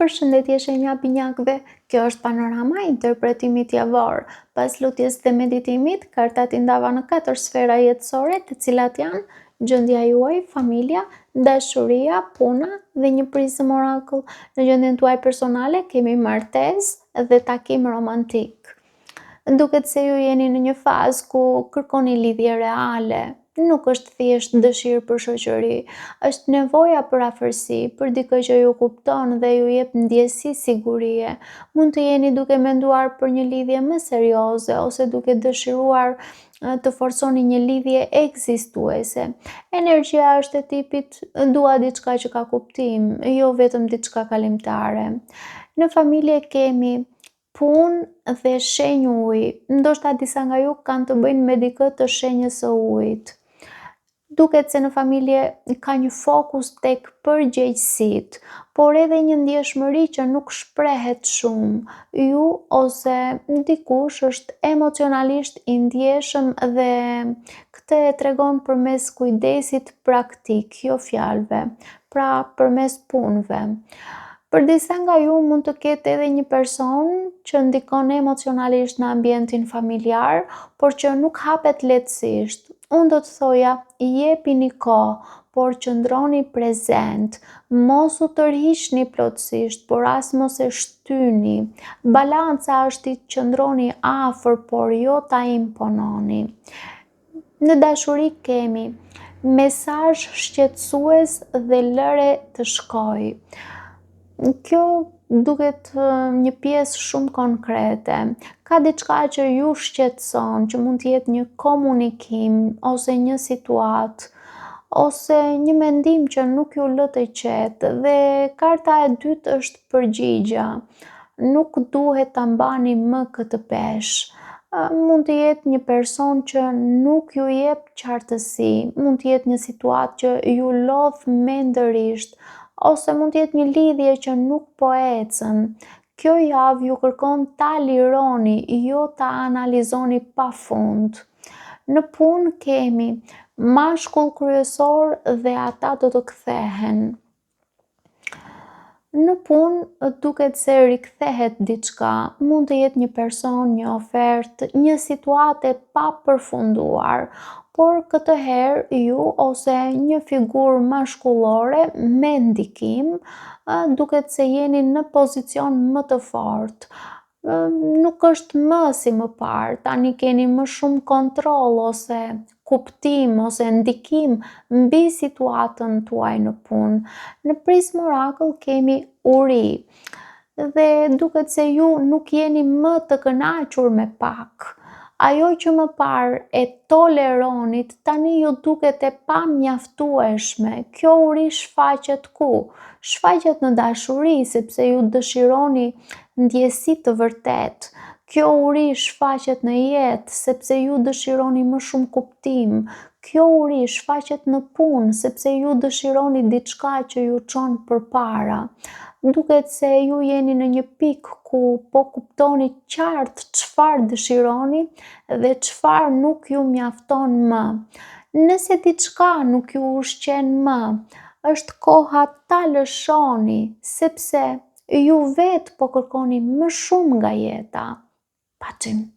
Përshëndetje shenja binjakëve, kjo është panorama e interpretimit javor. Pas lutjes dhe meditimit, kartat i ndava në 4 sfera jetësore, të cilat janë gjendja juaj, familja, dashuria, puna dhe një prizëm orakull. Në gjendjen tuaj personale kemi martesë dhe takim romantik. Duket se ju jeni në një fazë ku kërkoni lidhje reale. Nuk është thjesht dëshirë për shoqëri, është nevoja për afërsi, për dikë që ju kupton dhe ju jep ndjesi sigurie. Mund të jeni duke menduar për një lidhje më serioze ose duke dëshiruar të forsoni një lidhje ekzistuese. Energjia është e tipit dua diçka që ka kuptim, jo vetëm diçka kalimtare. Në familje kemi punë dhe shenjë uji. Ndoshta disa nga ju kanë të bëjnë me dikë të shenjës së ujit. Duket se në familje ka një fokus tek përgjegjësitë, por edhe një ndjeshmëri që nuk shprehet shumë. Ju ose dikush është emocionalisht i ndjeshëm dhe këtë e tregon përmes kujdesit praktik, jo fjalëve, pra përmes punëve. Për disa nga ju mund të ketë edhe një person që ndikon emocionalisht në ambientin familjar, por që nuk hapet lehtësisht. Unë do të thoja, jepini kohë, por qëndroni prezent. Mos u tërhiqni plotësisht, por as mos e shtyni. Balanca është i qëndroni afër, por jo ta impononi. Në dashuri kemi mesazh shqetësues dhe lëre të shkojë. Kjo duket një pjesë shumë konkrete. Ka diçka që ju shqetëson, që mund të jetë një komunikim ose një situatë ose një mendim që nuk ju lë të qetë dhe karta e dytë është përgjigja. Nuk duhet ta mbani më këtë peshë. Mund të jetë një person që nuk ju jep qartësi, mund të jetë një situatë që ju lodh mendërisht, ose mund të jetë një lidhje që nuk po ecën. Kjo javë ju kërkon ta lironi, jo ta analizoni pafund. Në punë kemi mashkull kryesor dhe ata do të kthehen. Në punë duket se rikthehet diçka, mund të jetë një person, një ofertë, një situatë e papërfunduar, por këtë herë ju ose një figurë mashkullore me ndikim duket se jeni në pozicion më të fortë. Nuk është më si më parë, tani keni më shumë kontroll ose kuptim ose ndikim mbi situatën tuaj në punë. Në prizmë orakull kemi uri dhe duket se ju nuk jeni më të kënaqur me pak. Ajo që më parë e toleronit, tani ju duket e pamjaftueshme. Kjo uri shfaqet ku? Shfaqet në dashuri, sepse ju dëshironi ndjesi të vërtetë. Kjo uri shfaqet në jetë, sepse ju dëshironi më shumë kuptim. Kjo uri shfaqet në punë, sepse ju dëshironi diçka që ju çon përpara. Duket se ju jeni në një pikë ku po kuptoni qartë çfarë dëshironi dhe çfarë nuk ju mjafton më. Nëse diçka nuk ju ushqen më, është koha ta lëshoni, sepse ju vetë po kërkoni më shumë nga jeta. Paçim.